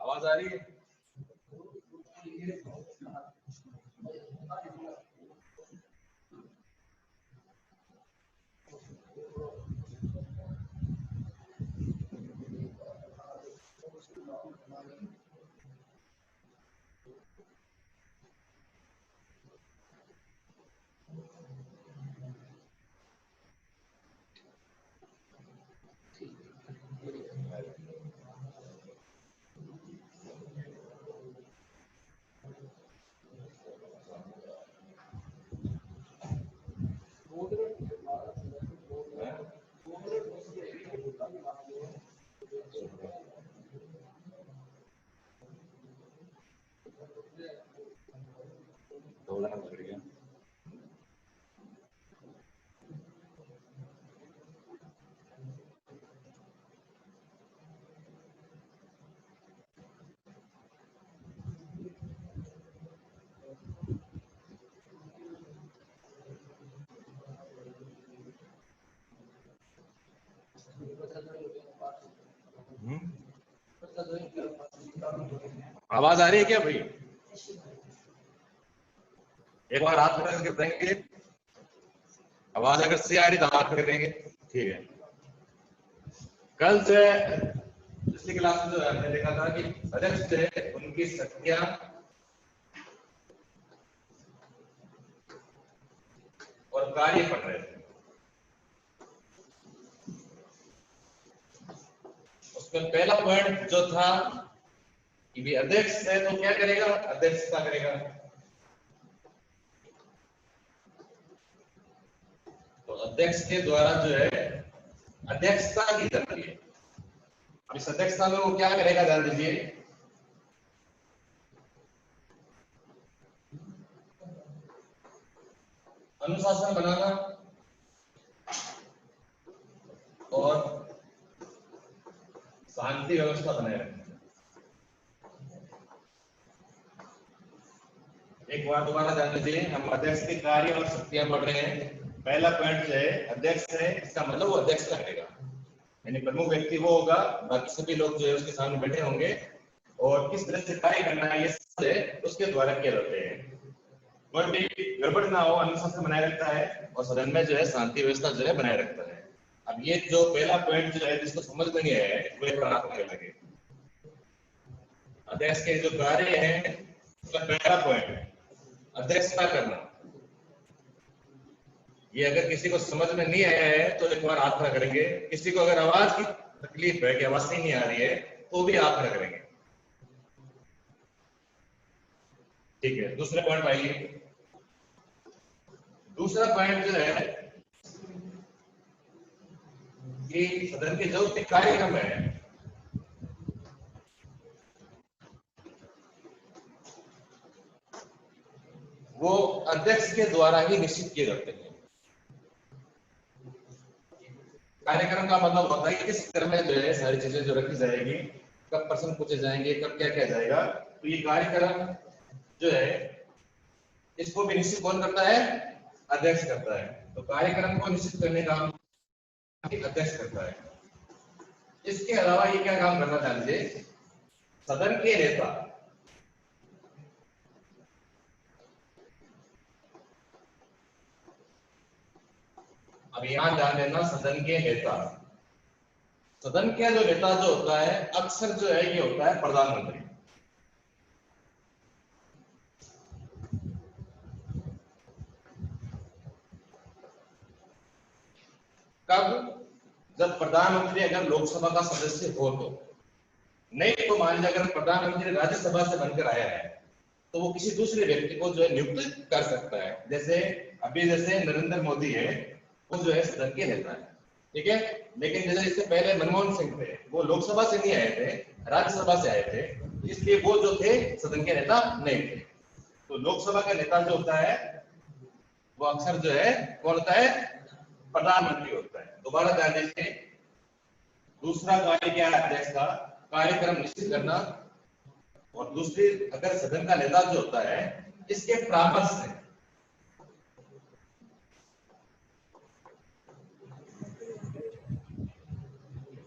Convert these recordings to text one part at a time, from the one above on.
आवाज आ रही है? आवाज आ रही है क्या भाई? एक बार हाथ खड़ा करके देंगे। आवाज अगर सही आ रही तो हाथ खड़े देंगे। ठीक है। कल से पिछली क्लास में जो हमने देखा था कि अध्यक्ष जो है उनकी शक्तियां और कार्य पढ़ रहे थे। उसमें पहला पॉइंट जो था कि भी अध्यक्ष है तो क्या करेगा? अध्यक्षता करेगा। तो अध्यक्ष के द्वारा जो है अध्यक्षता की जाती है। अब इस अध्यक्षता में वो क्या करेगा? ध्यान दीजिए। अनुशासन बनाना और शांति व्यवस्था बनाए रखना। एक बार दोबारा ध्यान दीजिए। हम अध्यक्ष के कार्य और शक्तियां पढ़ रहे हैं। पहला पॉइंट जो है अध्यक्ष है, इसका मतलब वो अध्यक्षता करेगा, यानी प्रमुख व्यक्ति वो होगा, बाकी सभी लोग जो है उसके सामने बैठे होंगे और किस तरह से कार्य करना है ये सब उसके द्वारा किए जाते हैं। कोई भी गड़बड़ ना हो, अनुशासन बनाए रखता है और सदन में जो है शांति व्यवस्था जो है बनाए रखता है। अब ये जो पहला पॉइंट जो है जिसको समझ में नहीं है वो एक बार आपको लगे। अध्यक्ष के जो कार्य है उसका पहला पॉइंट है अध्यक्षता करना। ये अगर किसी को समझ में नहीं आया है तो एक बार हाथ खड़ा करेंगे। किसी को अगर आवाज की तकलीफ है कि आवाज सही नहीं आ रही है तो भी हाथ खड़ा करेंगे। ठीक है। दूसरे पॉइंट आइए। दूसरा पॉइंट जो है कि सदन के जो भी कार्यक्रम है वो अध्यक्ष के द्वारा ही निश्चित किए जाते हैं। कार्यक्रम का मतलब होता है कि किस तरह में जो है सारी चीजें जो रखी जाएगी, कब प्रश्न पूछे जाएंगे, कब क्या किया जाएगा। तो ये कार्यक्रम जो है इसको भी निश्चित कौन करता है? अध्यक्ष करता है। तो कार्यक्रम को निश्चित करने का अध्यक्ष करता है। इसके अलावा ये क्या काम करना चाहिए? सदन के नेता अब यहां ध्यान देना, सदन के नेता, सदन के जो नेता जो होता है अक्सर जो है ये होता है प्रधानमंत्री। कब? जब प्रधानमंत्री अगर लोकसभा का सदस्य हो तो, नहीं तो मान लीजिए अगर प्रधानमंत्री राज्यसभा से बनकर आया है तो वो किसी दूसरे व्यक्ति को जो है नियुक्त कर सकता है। जैसे अभी जैसे नरेंद्र मोदी है वो जो है सदन के नेता है, ठीक है। लेकिन जैसे इससे पहले मनमोहन सिंह थे, वो लोकसभा से नहीं आए थे, राज्यसभा से आए थे, इसलिए वो जो थे सदन के नेता नहीं थे। तो लोकसभा का नेता जो होता है वो अक्सर जो है कौन होता है? प्रधानमंत्री होता है। दोबारा ध्यान दीजिए। दूसरा कार्य क्या है अध्यक्ष का? कार्यक्रम निश्चित करना। और दूसरी, अगर सदन का नेता जो होता है इसके परामर्श से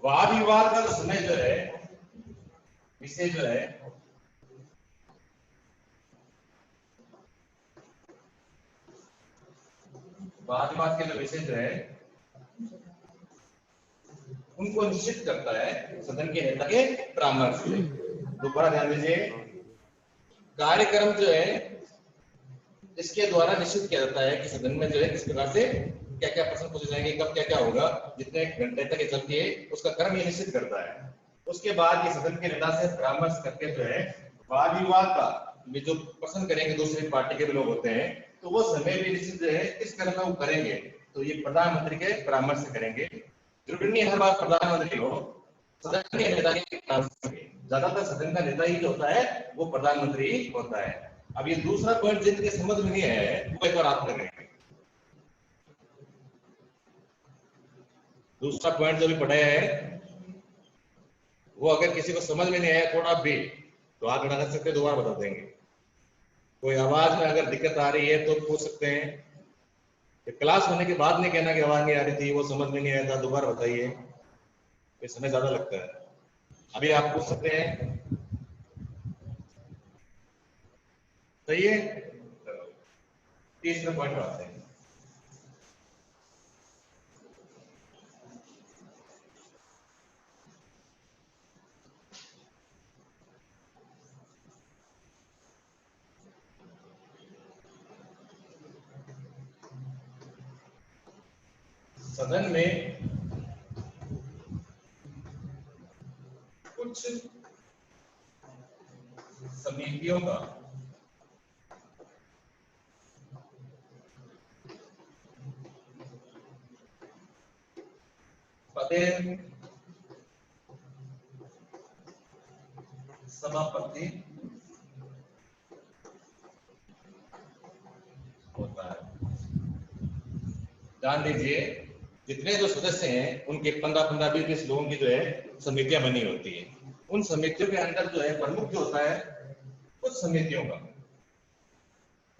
वाद विवाद का जो समय जो है विषय जो है वाद विवाद के जो विषय जो है उनको निश्चित करता है सदन के नेता के परामर्श से। दोबारा ध्यान दीजिए, कार्यक्रम जो है इसके द्वारा निश्चित किया जाता है कि सदन में जो है किस प्रकार से क्या क्या प्रश्न पूछे जाएंगे, कब क्या क्या होगा, जितने घंटे तक ये चलती है उसका क्रम ये निश्चित करता है। उसके बाद ये सदन के नेता से परामर्श करके जो है वाद विवाद का जो पसंद करेंगे दूसरी पार्टी के भी लोग होते हैं, तो वो समय भी निश्चित जो है किस क्रम में वो करेंगे, तो ये प्रधानमंत्री के परामर्श से करेंगे। जरूरी नहीं हर बार प्रधानमंत्री हो, सदन के नेता के परामर्श से। ज्यादातर सदन का नेता ही जो होता है वो प्रधानमंत्री ही होता है। अब ये दूसरा पॉइंट जिनके समझ में नहीं है वो एक बार आप करेंगे। दूसरा पॉइंट जो भी पढ़े हैं वो अगर किसी को समझ में नहीं आया थोड़ा भी तो आप लगा सकते हैं, दोबारा बता देंगे। कोई आवाज में अगर दिक्कत आ रही है तो पूछ सकते हैं। क्लास होने के बाद नहीं कहना कि आवाज नहीं आ रही थी, वो समझ में नहीं आया था, दोबारा बताइए, समय ज्यादा लगता है। अभी आप पूछ सकते हैं, सही है। तीसरे पॉइंट पर आते हैं। सदन में कुछ समितियों का पदेन सभापति होता है। ध्यान दीजिए, जितने जो सदस्य हैं उनके 15-15, 20-20 लोगों की जो है समितियां बनी होती है। उन समितियों के अंदर जो है प्रमुख जो होता है कुछ समितियों का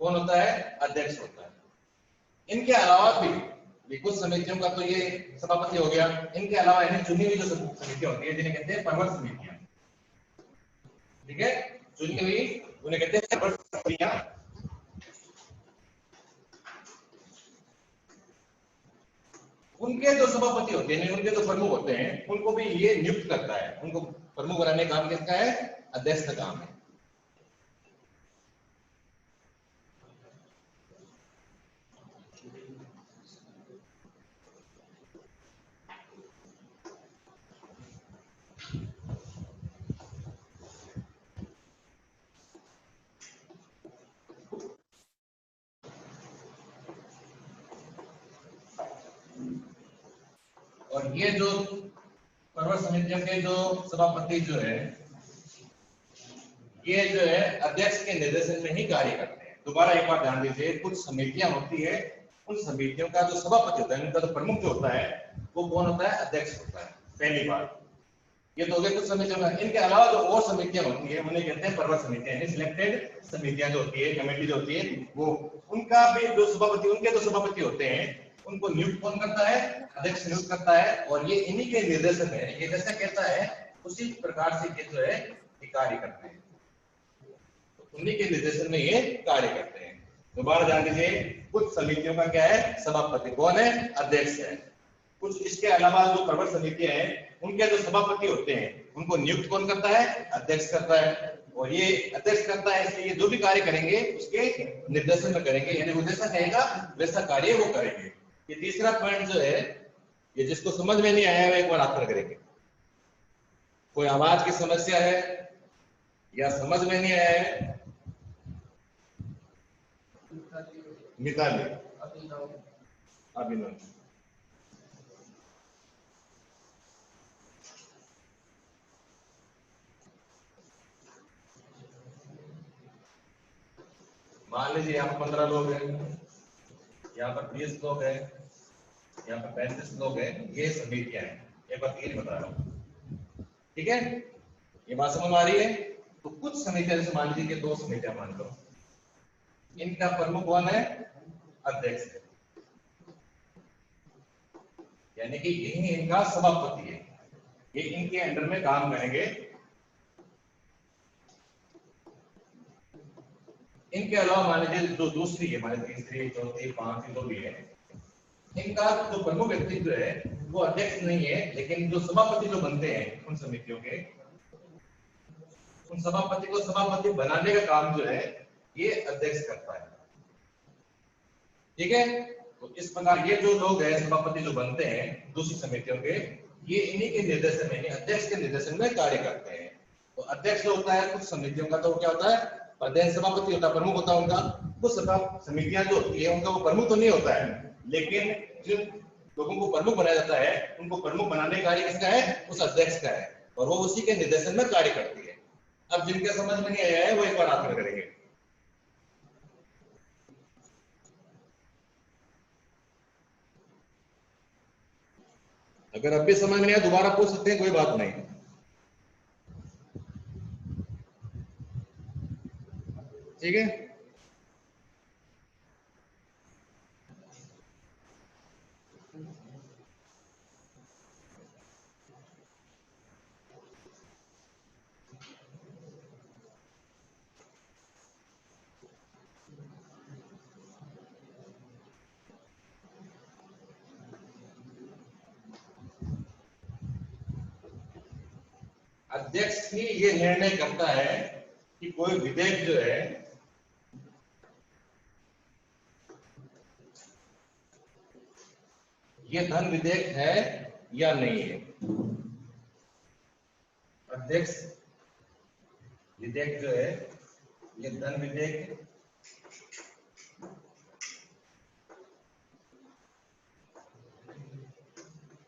कौन होता है, अध्यक्ष होता है। इनके अलावा भी कुछ समितियों का तो ये सभापति हो गया, इनके अलावा इन्हें चुनी हुई जो समितियां होती है जिन्हें कहते हैं प्रवर समितियां। ठीक है, चुनी हुई उन्हें कहते हैं प्रवर समितियां। उनके जो सभापति होते हैं, उनके जो प्रमुख होते हैं, उनको भी ये नियुक्त करता है। उनको प्रमुख बनाने का काम किसका है, अध्यक्ष का काम है। और ये जो प्रवर समितियों के जो सभापति जो है ये जो है अध्यक्ष के निर्देशन में ही कार्य करते हैं। दोबारा एक बार ध्यान दीजिए, कुछ समितियां होती है, उन समितियों का जो सभापति होता है, उनका जो प्रमुख जो होता है वो कौन होता है, अध्यक्ष होता है। पहली बात ये तो हो गया कुछ समितियों का। इनके अलावा जो और समितियां होती है उन्हें कहते हैं प्रवर समितियां, यानी सिलेक्टेड समितियां जो होती है, कमेटी जो होती है वो, उनका भी जो सभापति, उनके जो सभापति होते हैं उनको नियुक्त कौन करता है, अध्यक्ष नियुक्त करता है। और ये इन्हीं के निर्देशन है, ये जैसा कहता है उसी प्रकार से ये जो है कार्य करते हैं, उन्हीं के निर्देशन में ये कार्य करते हैं। दोबारा ध्यान दीजिए, कुछ समितियों का क्या है, सभापति कौन है, अध्यक्ष है। कुछ इसके अलावा जो प्रवर समितियां हैं उनके जो सभापति होते हैं उनको नियुक्त कौन करता है, अध्यक्ष करता है। और ये अध्यक्ष करता है, इसलिए जो भी कार्य करेंगे उसके निर्देशन में करेंगे, यानी वो जैसा कहेगा वैसा कार्य वो करेंगे। ये तीसरा पॉइंट जो है, ये जिसको समझ में नहीं आया वो एक बार आकर करेंगे। कोई आवाज की समस्या है या समझ में नहीं आया है, मिताली, अभिनव, मान लीजिए यहाँ पर 15 लोग हैं, यहाँ पर 20 लोग हैं, यहाँ पर 35 लोग हैं, ये समितियां हैं। एक बार क्लियर बता रहा हूँ, ठीक है, ये बात समझ आ रही है। तो कुछ समितियां जैसे मान लीजिए कि 2 समितियां मान लो, इनका प्रमुख कौन है, अध्यक्ष है, यानी कि यही इनका सभापति है, ये इनके अंडर में काम करेंगे। इनके अलावा मान लीजिए जो दूसरी है, मान लीजिए तीसरी, चौथी, पांचवी जो भी है, इनका जो प्रमुख व्यक्ति जो है वो अध्यक्ष नहीं है, लेकिन जो सभापति जो बनते हैं उन समितियों के, उन सभापति को सभापति बनाने का काम जो है ये अध्यक्ष करता है। ठीक है, तो इस प्रकार ये जो लोग हैं सभापति जो बनते हैं दूसरी समितियों के, ये इन्हीं के निर्देशन में, अध्यक्ष के निर्देशन में कार्य करते हैं। तो अध्यक्ष जो होता है कुछ समितियों का, तो क्या होता है, प्रधान सभापति होता है, प्रमुख होता है उनका। कुछ समितियां जो होती है उनका वो प्रमुख तो नहीं होता है, लेकिन जिन लोगों को प्रमुख बनाया जाता है उनको प्रमुख बनाने का कार्य किसका है, उस अध्यक्ष का है, और वो उसी के निर्देशन में कार्य करती है। अब जिनके समझ में नहीं आया है वो एक बार हाथ में करेंगे। अगर अब भी समझ में नहीं आया दोबारा पूछ सकते हैं, कोई बात नहीं। ठीक है, अध्यक्ष ही ये निर्णय करता है कि कोई विधेयक जो है ये धन विधेयक है या नहीं है। अध्यक्ष विधेयक जो है ये धन विधेयक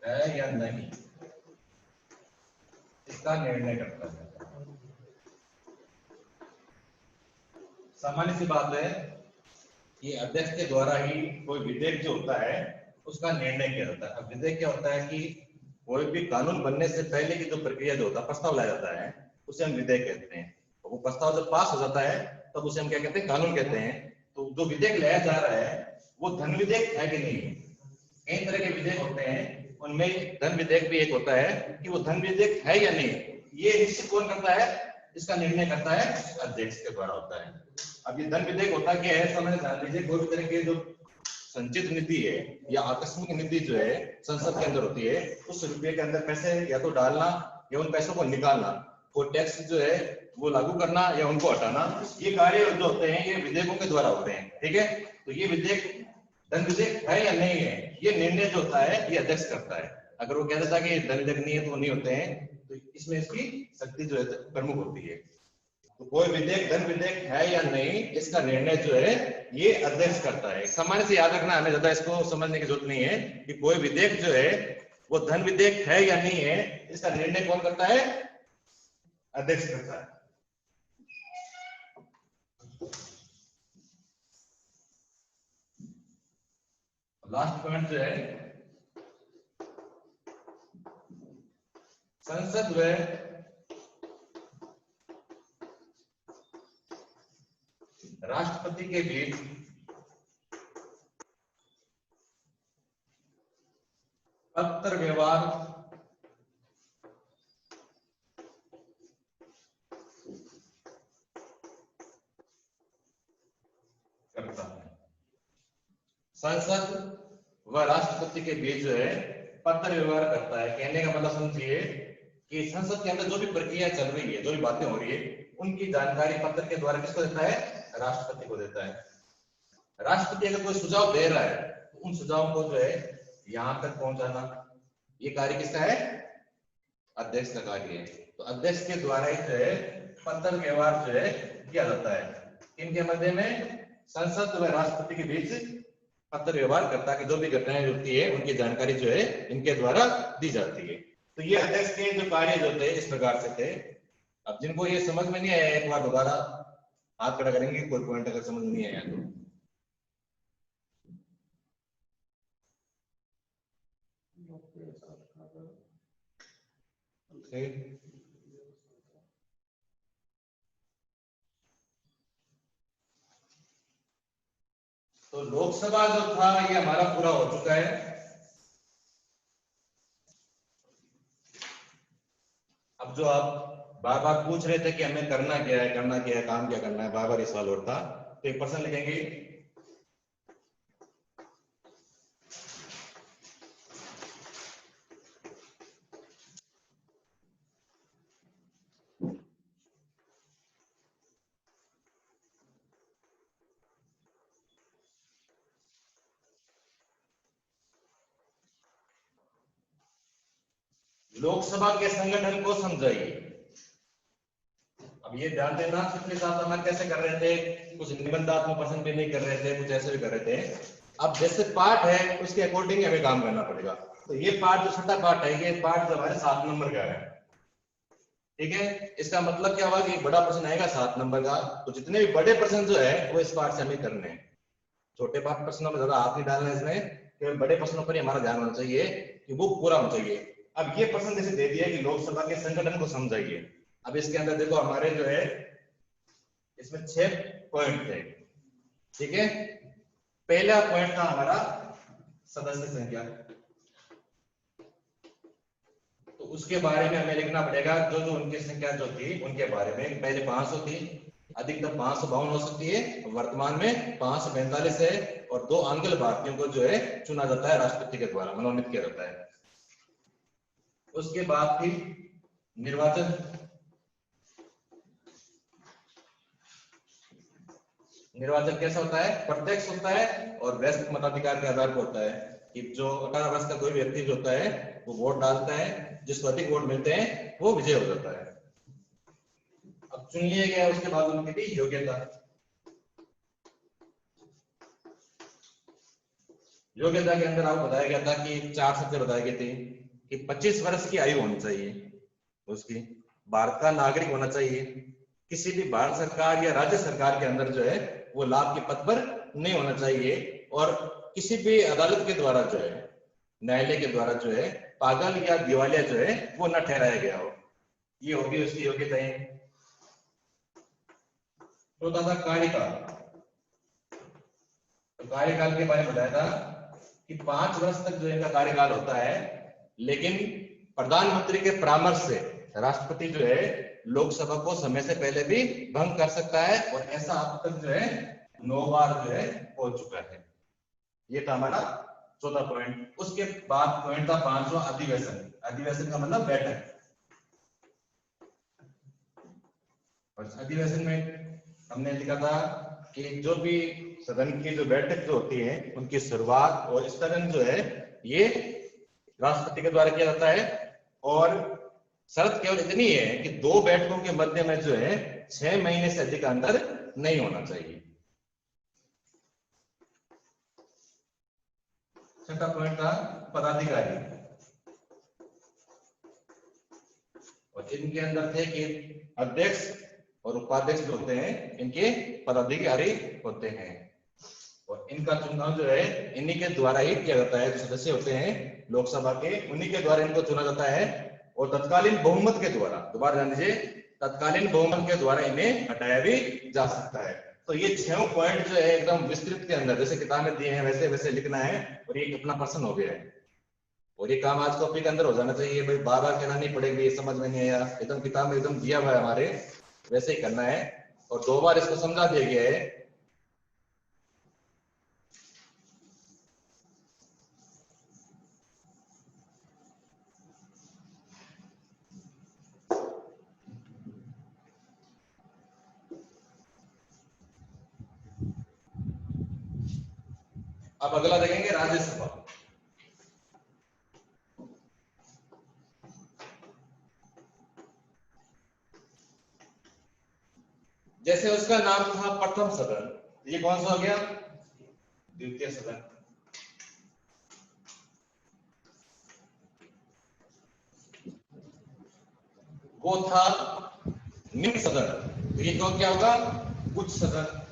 है या नहीं, इसका निर्णय करता है। सामान्य सी बात है कि अध्यक्ष के द्वारा ही कोई विधेयक जो होता है उसका निर्णय किया जाता है। अब विधेयक क्या होता है कि कोई भी कानून बनने से पहले की जो प्रक्रिया जो होता है, प्रस्ताव लाया जाता है, उसे हम विधेयक कहते हैं। तो वो प्रस्ताव जब पास हो जाता है तब उसे हम क्या कहते हैं, कानून कहते हैं। तो जो विधेयक लाया जा रहा है वो धन विधेयक है कि नहीं है। कई तरह के विधेयक होते हैं, उनमें धन विधेयक भी एक होता है कि वो धन विधेयक है या नहीं, ये निश्चित कौन करता है, इसका निर्णय करता है अध्यक्ष के द्वारा होता है। अब ये धन विधेयक होता क्या है, समझ जान लीजिए। कोई भी तरह के जो संचित निधि है या आकस्मिक निधि जो है संसद के अंदर होती है, उस रुपये के अंदर पैसे या तो डालना या उन पैसों को निकालना, वो टैक्स जो है वो लागू करना या उनको हटाना, ये कार्य जो होते हैं ये विधेयकों के द्वारा होते हैं। ठीक है, तो ये विधेयक धन विधेयक है या नहीं है, ये निर्णय जो होता है ये अध्यक्ष करता है। अगर वो कह देता कि धन विधेयक नहीं है तो वो नहीं होते हैं, तो इसमें इसकी शक्ति जो है प्रमुख होती है। तो कोई विधेयक धन विधेयक है या नहीं, इसका निर्णय जो है ये अध्यक्ष करता है। सामान्य से याद रखना, हमें ज्यादा इसको समझने की जरूरत नहीं है कि कोई विधेयक जो है वो धन विधेयक है या नहीं है, इसका निर्णय कौन करता है, अध्यक्ष करता है। लास्ट पॉइंट जो है, संसद व राष्ट्रपति के बीच पत्र व्यवहार करता है। संसद व राष्ट्रपति के बीच जो है पत्र व्यवहार करता है। कहने का मतलब समझिए कि संसद के अंदर जो भी प्रक्रिया चल रही है, जो भी बातें हो रही है, उनकी जानकारी पत्र के द्वारा किसको देता है, राष्ट्रपति को देता है। राष्ट्रपति अगर कोई सुझाव दे रहा है तो उन सुझावों को जो है यहां तक पहुंचाना, ये कार्य किसका है, अध्यक्ष का कार्य है। तो अध्यक्ष के द्वारा ही जो है पत्र व्यवहार जो है किया जाता है। इनके मध्य में संसद व राष्ट्रपति के बीच पत्र व्यवहार करता है कि जो भी घटनाएं होती है उनकी जानकारी जो है इनके द्वारा दी जाती है। तो ये अध्यक्ष के जो कार्य जो थे इस प्रकार से थे। अब जिनको ये समझ में नहीं आया एक बार दोबारा हाथ खड़ा करेंगे, कोई पॉइंट अगर समझ में नहीं आया तो। तो लोकसभा जो था ये हमारा पूरा हो चुका है। अब जो आप बार बार पूछ रहे थे कि हमें करना क्या है, करना क्या है, काम क्या करना है, बार बार ये सवाल उठता, तो 1% लिखेंगे। लोकसभा के संगठन को समझाइए। अब ये ध्यान देना, पिछले साल हम कैसे कर रहे थे, कुछ निबंधात्मक प्रश्न भी नहीं कर रहे थे, कुछ ऐसे भी कर रहे थे। अब जैसे पार्ट है उसके अकॉर्डिंग हमें काम करना पड़ेगा। तो ये पार्ट जो छठा पार्ट है, ये पार्ट जो हमारे 7 नंबर का है, ठीक है। इसका मतलब क्या हुआ कि बड़ा प्रश्न आएगा 7 नंबर का, तो जितने भी बड़े प्रश्न जो है वो इस पार्ट से हमें करने हैं। छोटे पार्ट प्रश्नों में ज्यादा हाथ नहीं डालना है इसमें, केवल बड़े प्रश्नों पर ही हमारा ध्यान होना चाहिए कि वो पूरा होना चाहिए। अब ये प्रश्न जैसे दे दिया कि लोकसभा के संगठन को समझाइए। अब इसके अंदर देखो हमारे जो है इसमें 6 पॉइंट थे, ठीक है। पहला पॉइंट था हमारा सदस्य संख्या, तो उसके बारे में हमें लिखना पड़ेगा जो जो उनकी संख्या जो थी उनके बारे में। पहले 500 थी, अधिकतम 552 हो सकती है, वर्तमान में 545 है, और 2 आंग्ल भारतीयों को जो है चुना जाता है राष्ट्रपति के द्वारा, मनोनीत किया जाता है। उसके बाद थी निर्वाचन। निर्वाचन कैसा होता है, प्रत्यक्ष होता है और वयस्क मताधिकार के आधार पर होता है कि जो 18 वर्ष का कोई व्यक्ति जो होता है वो वोट डालता है, जिसको अधिक वोट मिलते हैं वो विजय हो जाता है। अब चुन लिया गया, उसके बाद उनकी भी योग्यता। योग्यता के अंदर आपको बताया गया था कि 4 शर्तें बताई गई थी कि 25 वर्ष की आयु होनी चाहिए उसकी, भारत का नागरिक होना चाहिए, किसी भी भारत सरकार या राज्य सरकार के अंदर जो है वो लाभ के पद पर नहीं होना चाहिए, और किसी भी अदालत के द्वारा जो है, न्यायालय के द्वारा जो है पागल या दिवालिया जो है वो न ठहराया गया हो। ये होगी उसकी योग्यताएं। तो था कार्यकाल। तो कार्यकाल के बारे में बताया था कि 5 वर्ष तक जो इनका कार्यकाल होता है, लेकिन प्रधानमंत्री के परामर्श से राष्ट्रपति जो है लोकसभा को समय से पहले भी भंग कर सकता है, और ऐसा अब तक जो है 9 बार जो है हो चुका है। ये था हमारा चौथा पॉइंट। उसके बाद पॉइंट था 5वां, अधिवेशन। अधिवेशन का मतलब बैठक। और अधिवेशन में हमने लिखा था कि जो भी सदन की जो बैठक जो होती है उनकी शुरुआत और स्थगन जो है ये राष्ट्रपति के द्वारा किया जाता है, और शर्त केवल इतनी है कि 2 बैठकों के मध्य में जो है 6 महीने से अधिक अंतर नहीं होना चाहिए। छठा पॉइंट था पदाधिकारी, और इनके अंदर थे कि अध्यक्ष और उपाध्यक्ष जो होते हैं इनके पदाधिकारी होते हैं, और इनका चुनाव जो है इन्हीं के द्वारा ही किया जाता है। जो सदस्य होते हैं लोकसभा के, उन्हीं के द्वारा इनको चुना जाता है, और तत्कालीन बहुमत के द्वारा, दोबारा ध्यान दीजिए, तत्कालीन बहुमत के द्वारा इन्हें हटाया भी जा सकता है। तो ये 6 पॉइंट जो है एकदम विस्तृत के अंदर जैसे किताबें दी हैं वैसे वैसे लिखना है, और ये अपना प्रश्न हो गया है, और ये काम आज कॉपी के अंदर हो जाना चाहिए। भाई बार बार कहना नहीं पड़ेगा, ये समझ में नहीं आया, एकदम किताब में एकदम दिया हुआ है हमारे, वैसे ही करना है, और 2 बार इसको समझा दिया गया है। अब अगला देखेंगे राज्यसभा। जैसे उसका नाम था प्रथम सदन, ये कौन सा हो गया, द्वितीय सदन। वो था निम्न सदन, तो ये कौन क्या होगा, उच्च सदन।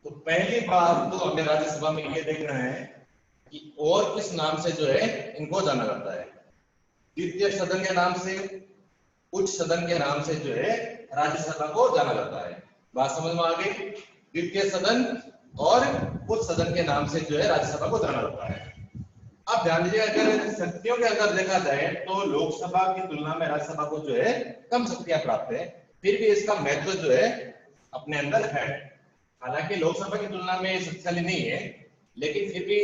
तो पहली बात तो हमें राज्यसभा में ये देखना है कि और किस नाम से जो है इनको जाना जाता है। द्वितीय सदन के नाम से, उच्च सदन के नाम से जो है राज्यसभा को जाना जाता है। बात समझ में आ गई। द्वितीय सदन और उच्च सदन के नाम से जो है राज्यसभा को जाना जाता है। अब ध्यान दीजिए, अगर शक्तियों के अंदर देखा जाए तो लोकसभा की तुलना में राज्यसभा को जो है कम शक्तियां प्राप्त है, फिर भी इसका महत्व जो है अपने अंदर है। हालांकि लोकसभा की तुलना में ये शक्तिशाली नहीं है, लेकिन फिर भी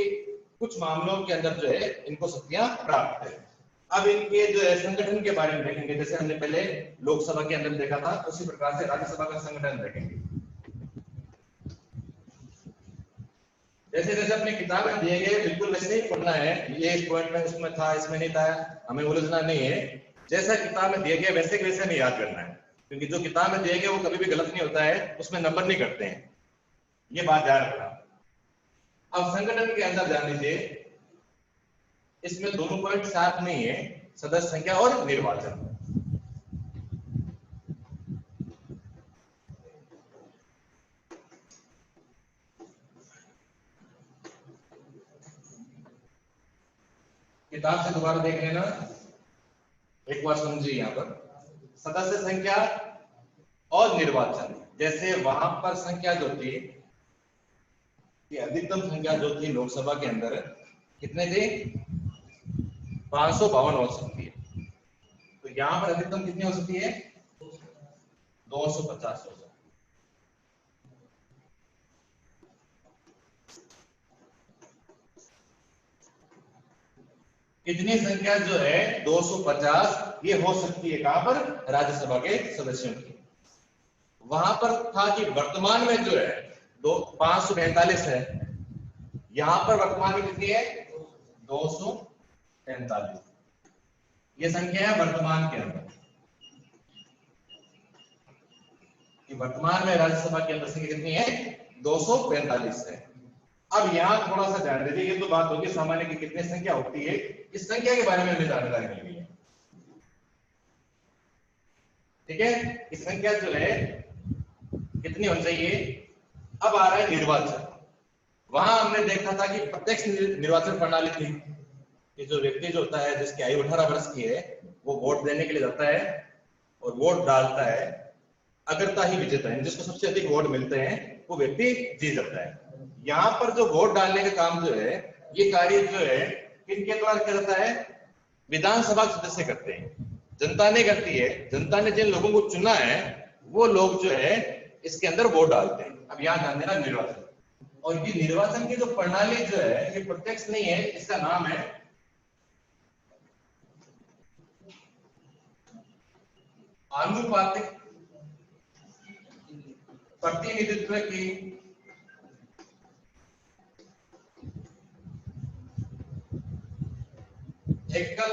कुछ मामलों के अंदर जो है इनको शक्तियां प्राप्त है। अब इनके जो है संगठन के बारे में देखेंगे, जैसे हमने पहले लोकसभा के अंदर देखा था, उसी प्रकार से राज्यसभा का संगठन देखेंगे। जैसे जैसे अपनी किताब में दिए गए बिल्कुल वैसे ही पढ़ना है, ये इस पॉइंट में उसमें था इसमें नहीं था, हमें उलझना नहीं है। जैसा किताब में दिए गए वैसे के वैसे हमें याद करना है, क्योंकि जो किताब में दिए गए वो कभी भी गलत नहीं होता है, उसमें नंबर नहीं करते हैं, ये बात ध्यान रखना। अब संगठन के अंदर ध्यान दीजिए, इसमें दोनों पॉइंट साथ नहीं है, सदस्य संख्या और निर्वाचन। किताब से दोबारा देख लेना, एक बार समझिए। यहाँ पर सदस्य संख्या और निर्वाचन, जैसे वहां पर संख्या जो थी, अधिकतम संख्या जो थी लोकसभा के अंदर कितने थे, 552 हो सकती है, तो यहाँ पर अधिकतम कितनी हो सकती है, 250 हो सकती है। इतनी संख्या जो है 250, ये हो सकती है कहां पर, राज्यसभा के सदस्यों की। वहां पर था कि वर्तमान में जो है 545 है, यहां पर वर्तमान में कितनी है, 245, ये संख्या है वर्तमान के अंदर, कि वर्तमान में राज्यसभा की अंदर संख्या कितनी है, 245 है। अब यहाँ थोड़ा सा ध्यान दीजिए, ये तो बात होगी सामान्य की कितनी संख्या होती है, इस संख्या के बारे में हमें जानकारी मिल गई है, ठीक है। इस संख्या जो है कितनी होनी चाहिए। अब आ रहा है निर्वाचन। वहां हमने देखा था कि प्रत्यक्ष निर्वाचन प्रणाली थी, कि जो व्यक्ति जो होता है जिसकी आयु 18 वर्ष की है, वो वोट देने के लिए जाता है और वोट डालता है, अग्रता ही विजेता है, जिसको सबसे अधिक वोट मिलते हैं वो व्यक्ति जीत जाता है। यहाँ पर जो वोट डालने का काम जो है, ये कार्य जो है किनके द्वारा किया जाता है, विधानसभा के सदस्य करते हैं, जनता ने करती है। जनता ने जिन लोगों को चुना है वो लोग जो है इसके अंदर वोट डालते हैं। अब यहाँ ध्यान देना, निर्वाचन, और ये निर्वाचन की जो प्रणाली जो है ये प्रत्यक्ष नहीं है, इसका नाम है आनुपातिक प्रतिनिधित्व की एकल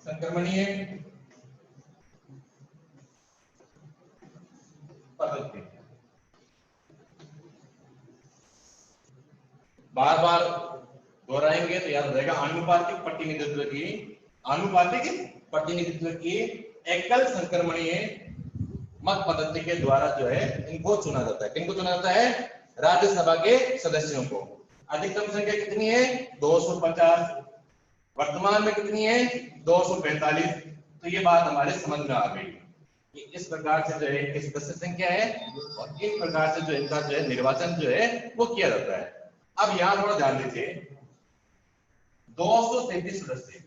संक्रमणीय पद्धति। बार बार दोहराएंगे तो याद रहेगा, आनुपातिक प्रतिनिधित्व की एकल संक्रमणीय मत पद्धति के द्वारा जो है इनको चुना जाता है। किनको चुना जाता है, राज्यसभा के सदस्यों को। अधिकतम संख्या कितनी है, 250, वर्तमान में कितनी है, 245। तो ये बात हमारे समझ में आ गई कि इस प्रकार से जो है इनकी सदस्य संख्या है, और इस प्रकार से जो इनका जो है निर्वाचन जो है वो किया जाता है। अब यहाँ थोड़ा ध्यान दीजिए, 233 सदस्य।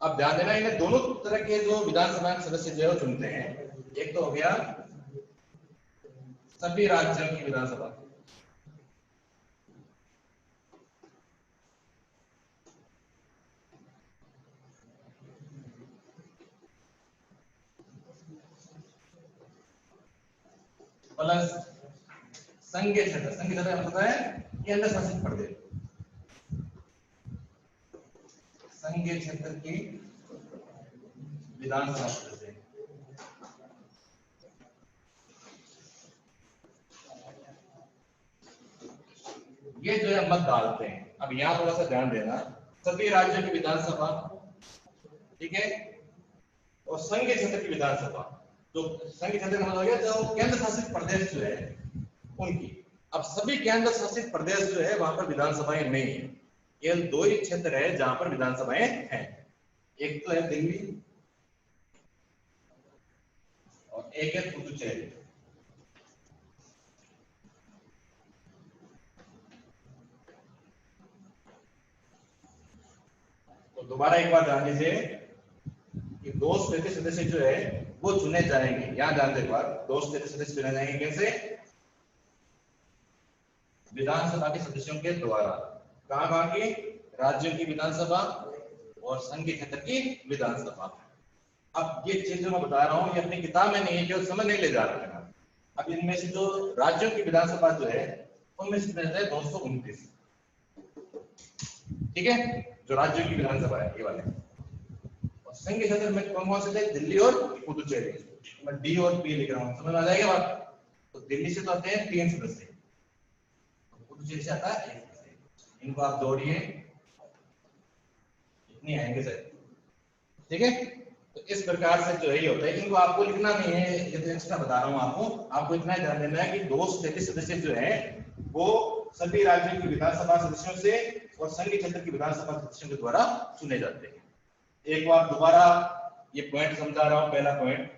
अब ध्यान देना, इन्हें दोनों तरह के जो विधानसभा के सदस्य जो है वो चुनते हैं। एक तो हो गया सभी राज्यों की विधानसभा, प्लस संघीय क्षेत्र। संघीय क्षेत्र होता है केंद्र शासित प्रदेश, संघीय क्षेत्र की विधानसभा सदस्य। ये जो है मत डालते हैं। अब यहाँ थोड़ा सा ध्यान देना, सभी राज्यों की विधानसभा, ठीक है, और संघीय क्षेत्र की विधानसभा। जो संघीय क्षेत्र का मतलब हो गया जो केंद्र शासित प्रदेश जो है उनकी। अब सभी केंद्र शासित प्रदेश जो है वहां पर विधानसभाएं नहीं है, केवल दो ही क्षेत्र है जहां पर विधानसभाएं हैं। एक तो है दिल्ली और एक है पुदुचेरी। तो दोबारा एक बार ध्यान दीजिए कि 2 सदस्य जो है वो चुने जाएंगे। यहां ध्यान दें, एक बार 2 सदस्य चुने जाएंगे कैसे? विधानसभा के सदस्यों के द्वारा। कहां की? राज्यों की विधानसभा और संघ के क्षेत्र की विधानसभा। अब ये चीज जो मैं बता रहा हूं ये अपनी किताब में नहीं है, केवल समझने के लिए जा रहा है। अब इनमें से जो राज्यों की विधानसभा जो है उनमें से है 229, ठीक है, जो राज्यों की विधानसभा है ये वाले। और संघ के क्षेत्र में कौन कौन से थे? दिल्ली और पुदुचेरी। मैं डी और पी लिख रहा हूं, समझ में आ जाएगा बात? तो दिल्ली से तो आते हैं 3 सदस्य, पुदुचेरी से आता है 1 सदस्य। इनको आप जोड़िए, इतने आएंगे सर, ठीक है। तो इस प्रकार से जो है ये होता है। इनको आपको लिखना नहीं है, ये तो एक्स्ट्रा बता रहा हूं आपको इतना ध्यान देना है कि 233 सदस्य जो है वो सभी राज्यों की विधानसभा सदस्यों से और संघ के क्षेत्र की विधानसभा सदस्यों के द्वारा चुने जाते हैं। एक बार दोबारा ये पॉइंट समझा रहा हूं, पहला पॉइंट,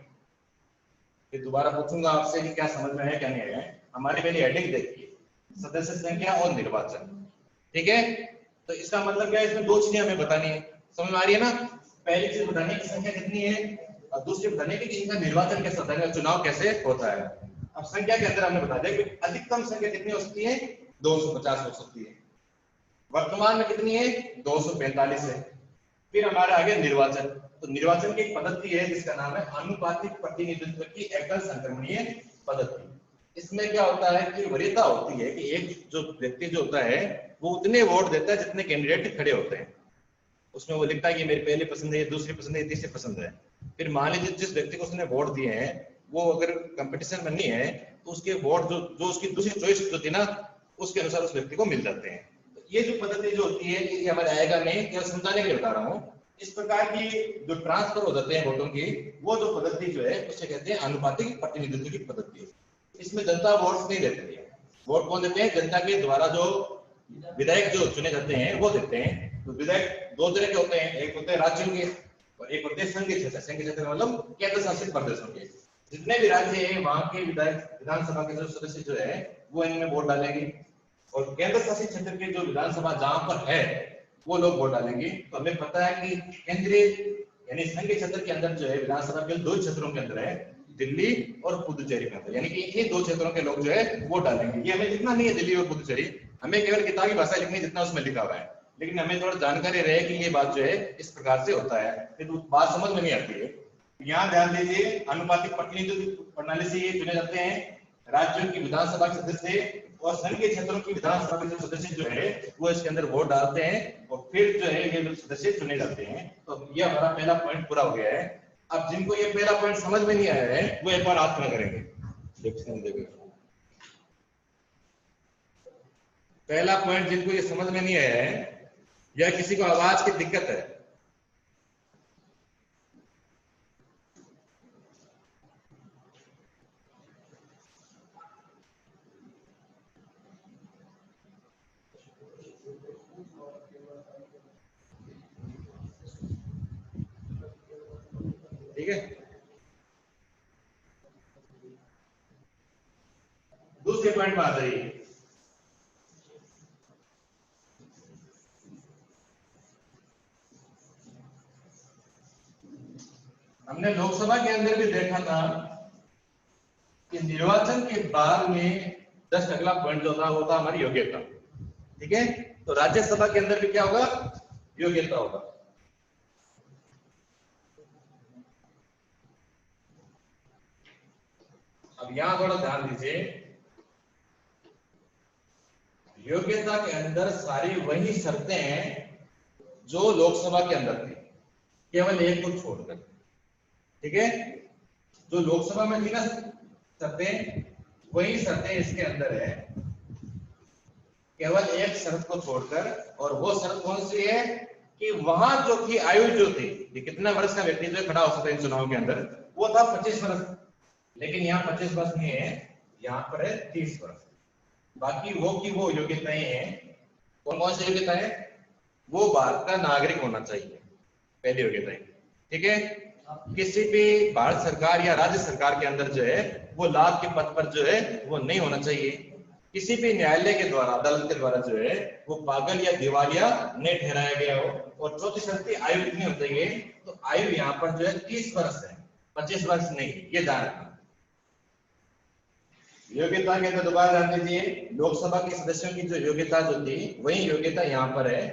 फिर दोबारा पूछूंगा आपसे कि क्या समझ में आया क्या नहीं आया। हमारी पहली हेडिंग देखिए, सदस्य संख्या और निर्वाचन, ठीक है। तो इसका मतलब क्या है? इसमें 2 चीजें हमें बतानी है, समझ में आ रही है ना? पहली चीज बतानी है कि संख्या कितनी है, और दूसरी बतानी है कि इनका निर्वाचन कैसे होता है, चुनाव कैसे होता है। अब संख्या के अंदर हमने बता दिया कि अधिकतम संख्या कितनी हो सकती है? 250 हो सकती है। वर्तमान में कितनी है? 245 है। फिर हमारा आगे निर्वाचन। तो निर्वाचन की एक पद्धति है जिसका नाम है आनुपातिक प्रतिनिधित्व की एकल संक्रमणीय पद्धति। इसमें क्या होता है कि वरीयता होती है कि एक जो व्यक्ति जो होता है वो उतने वोट देता है जितने कैंडिडेट खड़े होते हैं। उसमें वो लिखता है कि मेरी पहली पसंद है, दूसरी पसंद है, तीसरी पसंद है। फिर मान लीजिए जिस व्यक्ति को उसने वोट दिए हैं वो अगर कंपटीशन में नहीं है तो उसके वोट जो उसकी दूसरी चॉइस जो थी ना उसके अनुसार उस व्यक्ति को मिल जाते हैं। तो ये जो पद्धति जो होती है ये हमारे आएगा नहीं, केवल समझाने के लिए बता रहा हूँ। इस प्रकार की जो ट्रांसफर हो जाते हैं वोटों की, वो जो पद्धति जो है उसे कहते हैं आनुपातिक प्रतिनिधित्व की पद्धति। इसमें जनता वोट नहीं देती है। वोट कौन देते हैं? जनता के द्वारा जो विधायक जो चुने जाते हैं वो देते हैं। तो विधायक 2 तरह के होते हैं, एक होते हैं राज्यों के और एक होते हैं संघ के क्षेत्र। संघ के क्षेत्र मतलब केंद्र शासित प्रदेशों के। जितने भी राज्य हैं वहां के विधायक विधानसभा के जो सदस्य जो है वो इनमें वोट डालेंगे, और केंद्र शासित क्षेत्र के जो विधानसभा जहां पर है वो लोग वोट डालेंगे। तो हमें पता है कि केंद्रीय यानी संघ के क्षेत्र के अंदर जो है विधानसभा के 2 क्षेत्रों के अंदर है, दिल्ली और पुदुचेरी के अंदर, यानी कि इन्हीं 2 क्षेत्रों के लोग जो है वोट डालेंगे। ये हमें लिखना नहीं है दिल्ली और पुदुचेरी, हमें केवल किताबी भाषा लिखनी जितना उसमें लिखा हुआ है, लेकिन हमें थोड़ा जानकारी रहे कि ये बात जो है इस प्रकार से होता है, फिर तो बात समझ में नहीं आती है। यहाँ ध्यान दीजिए, अनुपातिक प्रतिनिधित्व प्रणाली से ये चुने जाते हैं राज्यों की विधानसभा के सदस्य, और संघ के क्षेत्रों की विधानसभा के सदस्य जो है वो इसके अंदर वोट डालते हैं और फिर जो है ये सदस्य चुने जाते हैं। तो ये हमारा पहला पॉइंट पूरा हो गया है। अब जिनको ये पहला पॉइंट समझ में नहीं आया है वो एक बार हाथ खड़ा करेंगे। पहला पॉइंट जिनको ये समझ में नहीं आया है या किसी को आवाज की दिक्कत है, ठीक है। दूसरे पॉइंट में आ जाइए। हमने लोकसभा के अंदर भी देखा था कि निर्वाचन के बाद में जस्ट अगला पॉइंट जो था वो था हमारी योग्यता, ठीक है। तो राज्यसभा के अंदर भी क्या होगा? योग्यता होगा। अब यहां थोड़ा ध्यान दीजिए, योग्यता के अंदर सारी वही शर्तें हैं जो लोकसभा के अंदर थी, केवल एक को छोड़कर, ठीक है। जो लोकसभा में थी ना शर्तें, वही शर्तें इसके अंदर है, केवल एक शर्त को छोड़कर। और वो शर्त कौन सी है कि वहां जो थी आयु जो थी, ये कितना वर्ष का व्यक्ति जो खड़ा हो सकता है इन चुनाव के अंदर, वो था 25 वर्ष। लेकिन यहाँ 25 वर्ष नहीं है, यहाँ पर है 30 वर्ष। बाकी वो की वो योग्यताएं हैं। कौन कौन सी योग्यताएं? वो भारत का नागरिक होना चाहिए, पहली योग्यताएं, ठीक है। किसी भी भारत सरकार या राज्य सरकार के अंदर जो है वो लाभ के पद पर जो है वो नहीं होना चाहिए। किसी भी न्यायालय के द्वारा, अदालत के द्वारा जो है वो पागल या दिवालिया नहीं ठहराया गया हो। और चौथी शर्त आयु कितनी हो चाहिए, तो आयु यहाँ पर जो है 30 वर्ष है, 25 वर्ष नहीं, ये ध्यान रखना। योग्यता के अंदर दोबारा ध्यान दीजिए, लोकसभा के सदस्यों की जो योग्यता जो थी वही योग्यता यहाँ पर है।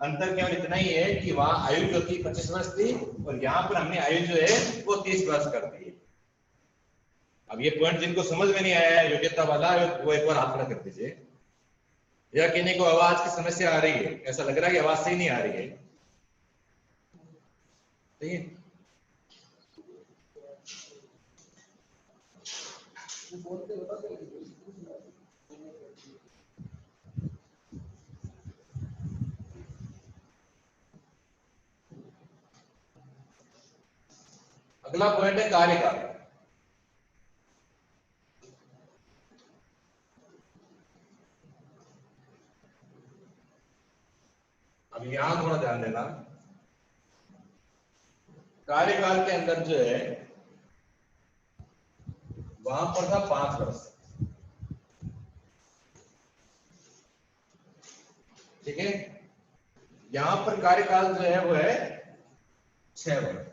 अंतर केवल इतना ही है कि वहां आयु जो थी 25 वर्ष थी और यहाँ पर हमने आयु जो है वो 30 वर्ष कर दी है। अब ये पॉइंट जिनको समझ में नहीं आया है योग्यता वाला, वो एक बार हाथ खड़ा कर दीजिए। या किन्हीं को आवाज की समस्या आ रही है, ऐसा लग रहा है कि आवाज सही नहीं आ रही है, सही है? अगला पॉइंट है कार्यकाल। अब यहां थोड़ा ध्यान देना, कार्यकाल के अंदर जो है वहां पर था 5 वर्ष, ठीक है। यहां पर कार्यकाल जो है वो है 6 वर्ष,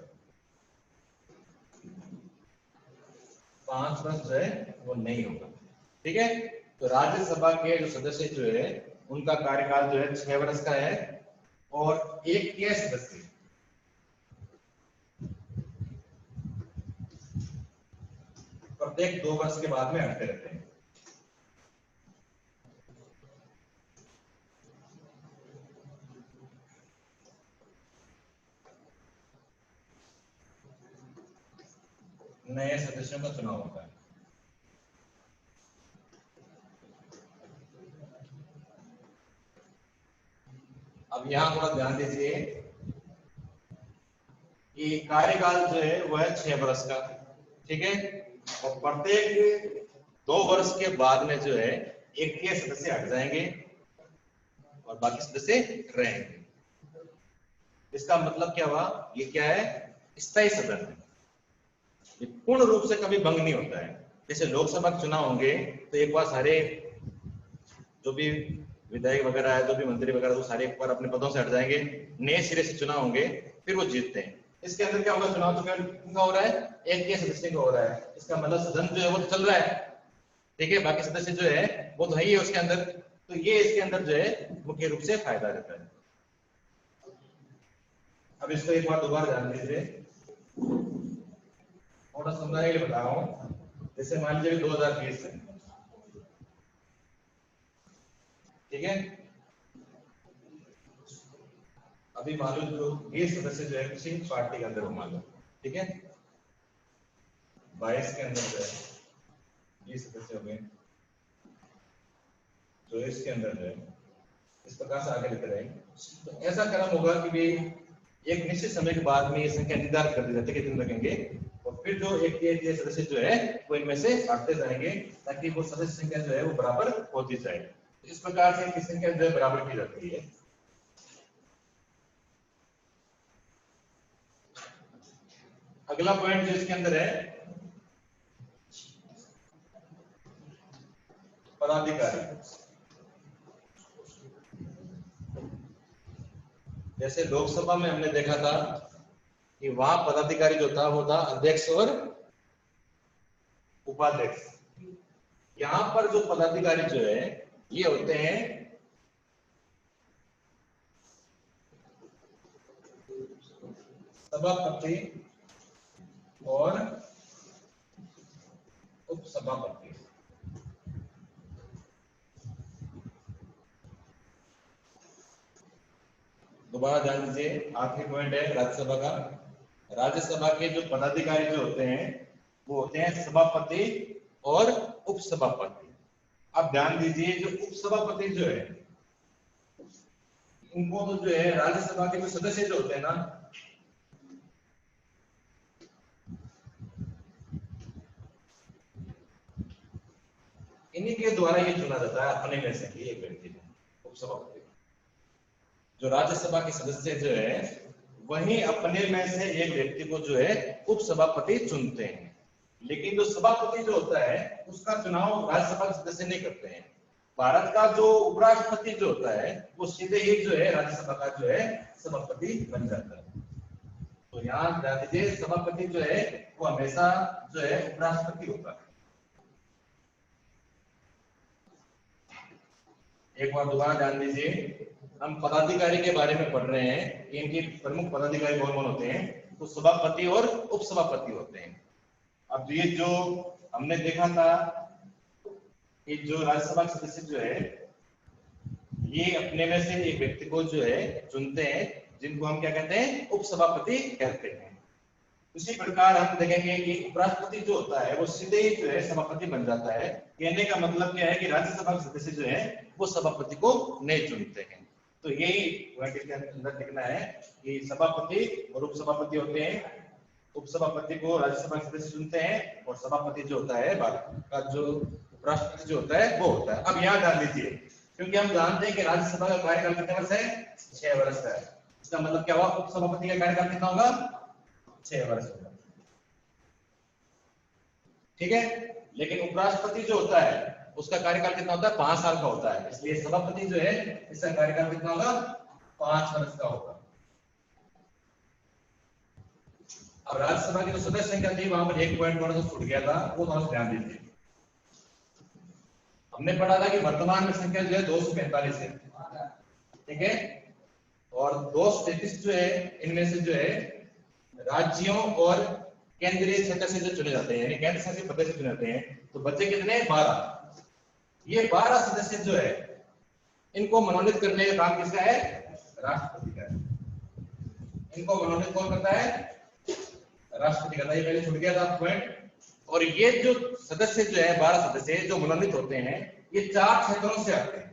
5 वर्ष जो है वो नहीं होगा, ठीक है। तो राज्यसभा के जो सदस्य जो है उनका कार्यकाल जो है 6 वर्ष का है और एक के सदस्य प्रत्येक 2 वर्ष के बाद में हटते रहते हैं। नए सदस्यों का चुनाव होता है। अब यहां थोड़ा ध्यान दीजिए कि कार्यकाल जो है वह है 6 वर्ष का, ठीक है। और प्रत्येक 2 वर्ष के बाद में जो है एक के सदस्य हट जाएंगे और बाकी सदस्य रहेंगे। इसका मतलब क्या हुआ, ये क्या है, स्थायी सदन है, ये पूर्ण रूप से कभी भंग नहीं होता है। जैसे लोकसभा के चुनाव होंगे तो एक बार सारे जो भी विधायक वगैरह है, जो भी मंत्री वगैरह, वो सारे एक बार अपने पदों से हट जाएंगे, नए सिरे से चुनाव होंगे, फिर वो जीतते हैं। इसके अंदर क्या होगा, चुनाव तो फिर किसका हो रहा है, एक के सदस्य का हो रहा है। इसका मतलब सदन जो है वो चल रहा है, ठीक है, बाकी सदस्य जो है वो तो है ही है उसके अंदर। तो ये इसके अंदर जो है मुख्य रूप से फायदा रहता है। अब इसको एक बार दोबारा ध्यान दीजिए, थोड़ा समझाने के लिए बता रहा हूं। जैसे मान लीजिए 2020 है, ठीक है। अभी मान लो जो 20 सदस्य जो है किसी पार्टी के अंदर हो, मान लो, ठीक है। 22 के अंदर जो है 20 सदस्य हो गए, 24 के अंदर जो है इस प्रकार से आगे लिखते रहेंगे। तो ऐसा क्रम होगा कि भी एक निश्चित समय के बाद में ये संख्या निर्धारित कर दी जाती है कितने लगेंगे, और फिर जो एक के सदस्य जो है वो इनमें से हटते जाएंगे ताकि वो सदस्य संख्या जो है वो बराबर होती जाए। इस प्रकार से इनकी संख्या जो है बराबर की जाती है। अगला पॉइंट जो इसके अंदर है, पदाधिकारी। जैसे लोकसभा में हमने देखा था कि वहां पदाधिकारी जो था वो था अध्यक्ष और उपाध्यक्ष। यहां पर जो पदाधिकारी जो है ये होते हैं सभापति और उपसभापति। दोबारा ध्यान दीजिए, आखिरी पॉइंट है राज्यसभा का। राज्यसभा के जो पदाधिकारी जो होते हैं वो होते हैं सभापति और उपसभापति। अब ध्यान दीजिए, जो उपसभापति जो है इनको तो जो है राज्यसभा के जो सदस्य जो होते हैं ना, इन्हीं के द्वारा ये चुना जाता है अपने में से एक व्यक्ति को उपसभापति। जो राज्यसभा के सदस्य जो है वही अपने में से एक व्यक्ति को जो है उपसभापति चुनते हैं, लेकिन जो सभापति जो होता है उसका चुनाव राज्यसभा के सदस्य नहीं करते हैं। भारत का जो उपराष्ट्रपति जो होता है वो सीधे ही जो है राज्यसभा का जो है सभापति बन जाता है। तो यहाँ ध्यान दीजिए, सभापति जो है वो हमेशा जो है उपराष्ट्रपति होता है। एक बार दोबारा ध्यान दीजिए, हम पदाधिकारी के बारे में पढ़ रहे हैं, इनके प्रमुख पदाधिकारी कौन कौन होते हैं, तो सभापति और उपसभापति होते हैं। अब ये जो हमने देखा था कि जो राज्यसभा के सदस्य जो है ये अपने में से एक व्यक्ति को जो है चुनते हैं, जिनको हम क्या कहते हैं, उपसभापति कहते हैं। उसी प्रकार हम देखेंगे कि उपराष्ट्रपति जो होता है वो सीधे ही जो है सभापति बन जाता है। कहने का मतलब क्या है कि राज्यसभा के सदस्य जो है वो सभापति को नहीं चुनते हैं। तो यही के अंदर लिखना है कि सभापति और उपसभापति होते हैं। उपसभापति को राज्यसभा के सदस्य चुनते हैं और सभापति जो होता है भारत का जो उपराष्ट्रपति जो होता है वो होता है। अब यहाँ ध्यान दीजिए, क्योंकि हम जानते हैं कि राज्यसभा का कार्यकाल कितने वर्ष है, 6 वर्ष का है। इसका मतलब क्या हुआ, उपसभापति का कार्यकाल कितना होगा, 6 वर्ष होगा। ठीक है, लेकिन उपराष्ट्रपति जो होता है उसका कार्यकाल कितना होता है, 5 साल का होता है। इसलिए सभापति जो है इसका कार्यकाल कितना होगा, 5 वर्ष का होगा। अब राज्यसभा की जो सदस्य संख्या थी वहां पर एक पॉइंट थोड़ा सा छूट गया था, वो थोड़ा सा ध्यान दीजिए। हमने पढ़ा था कि वर्तमान में संख्या जो है 245 है, ठीक है, और 233 जो है इनमें से जो है राज्यों और केंद्रीय क्षेत्र से जो चुने जाते हैं, यानी केंद्र शासित प्रदेश से चुने जाते हैं। तो बच्चे कितने, 12। ये 12 सदस्य जो है इनको मनोनीत करने का काम किसका है, राष्ट्रपति का है। इनको मनोनीत कौन करता है, राष्ट्रपति करता है। ये पहले छूट गया था पॉइंट। और ये जो सदस्य जो है 12 सदस्य जो मनोनीत होते हैं ये 4 क्षेत्रों से आते हैं।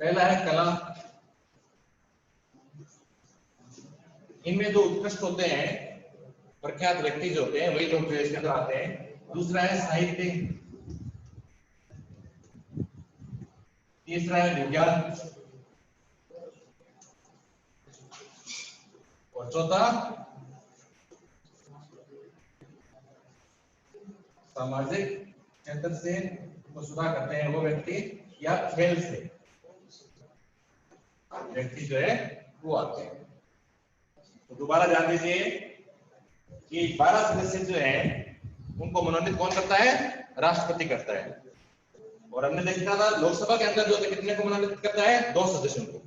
पहला है कला, इनमें जो उत्कृष्ट होते हैं, प्रख्यात व्यक्ति जो होते हैं वही लोग जो इसके अंदर आते हैं। दूसरा है साहित्य, तीसरा है विज्ञान, और चौथा सामाजिक क्षेत्र से तो सुधार करते हैं वो व्यक्ति, या खेल से व्यक्ति जो है वो आते हैं। तो दोबारा ध्यान दीजिए कि 12 सदस्य जो है उनको मनोनीत कौन करता है, राष्ट्रपति करता है। और हमने देखा था लोकसभा के अंदर जो कितने को मनोनीत करता है, 2 सदस्यों को।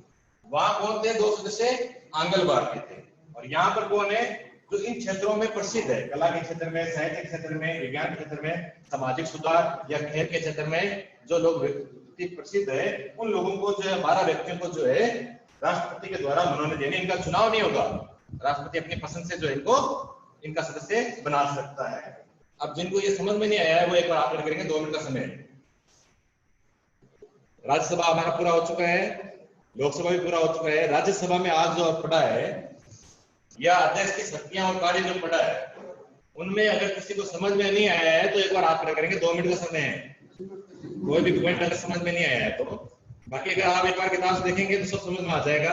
वहां कौन थे, 2 सदस्य आंगनबाड़ के थे। और यहाँ पर कौन है, जो इन क्षेत्रों में प्रसिद्ध है, कला के क्षेत्र में, साहित्य के क्षेत्र में, विज्ञान के क्षेत्र में, सामाजिक सुधार या खेल के क्षेत्र में जो लोग व्यक्ति प्रसिद्ध है, उन लोगों को जो है 12 व्यक्तियों को जो है राष्ट्रपति के द्वारा मनोनीत, यानी इनका चुनाव नहीं होगा, राष्ट्रपति अपनी पसंद से जो इनको इनका सदस्य बना सकता है। अब जिनको ये समझ में नहीं आया है वो एक बार आप करेंगे, 2 मिनट का समय। राज्यसभा हमारा पूरा हो चुका है, लोकसभा भी पूरा हो चुका है। राज्यसभा में आज जो पढ़ा है या अध्यक्ष की शक्तियां और कार्य जो पढ़ा है, उनमें अगर किसी को समझ में नहीं आया है तो एक बार आप करेंगे, 2 मिनट का समय है। कोई भी पॉइंट अगर समझ में नहीं आया है तो, बाकी अगर आप एक बार किताब से देखेंगे तो सब समझ में आ जाएगा।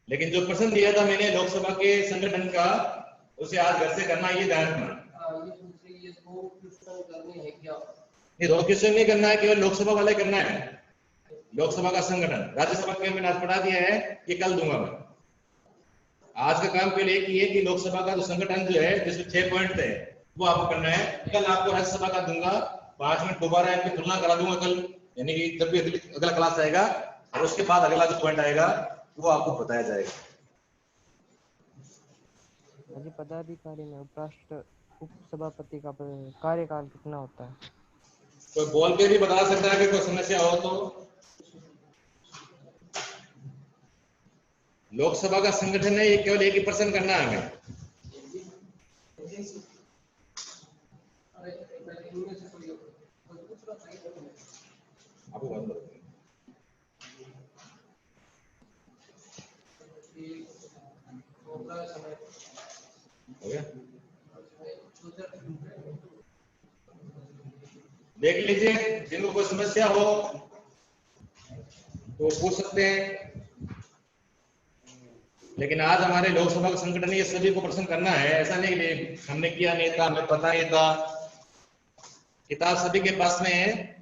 लेकिन जो प्रश्न दिया था मैंने लोकसभा के संगठन का, उसे आज घर से करना, ये ध्यान रखना। ये 2 क्वेश्चन नहीं करना है, केवल लोकसभा वाले करना है। लोकसभा का संगठन, राज्यसभा के मैंने आज पढ़ा दिया है, ये कल दूंगा मैं। आज का काम केवल एक ही है कि लोकसभा का जो संगठन जो है, जिसमें 6 पॉइंट थे, वो आपको करना है। कल आपको राज्यसभा का दूंगा, 5 मिनट दोबारा इनकी तुलना करा दूंगा कल, यानी कि जब भी अगला क्लास आएगा, और उसके बाद अगला जो पॉइंट आएगा वो आपको बताया जाएगा। पदाधिकारी में उपसभापति का कार्यकाल कितना होता है? कोई बोल के भी बता सकता है कि कोई समस्या हो तो। लोकसभा का संगठन है, ये केवल एक ही पर्सन करना है हमें। हो गया, देख लीजिए, जिनको कोई समस्या हो तो पूछ सकते हैं। लेकिन आज हमारे लोकसभा का संगठन ये सभी को प्रश्न करना है, ऐसा नहीं कि हमने किया नहीं था, हमें पता नहीं था। किताब सभी के पास में है,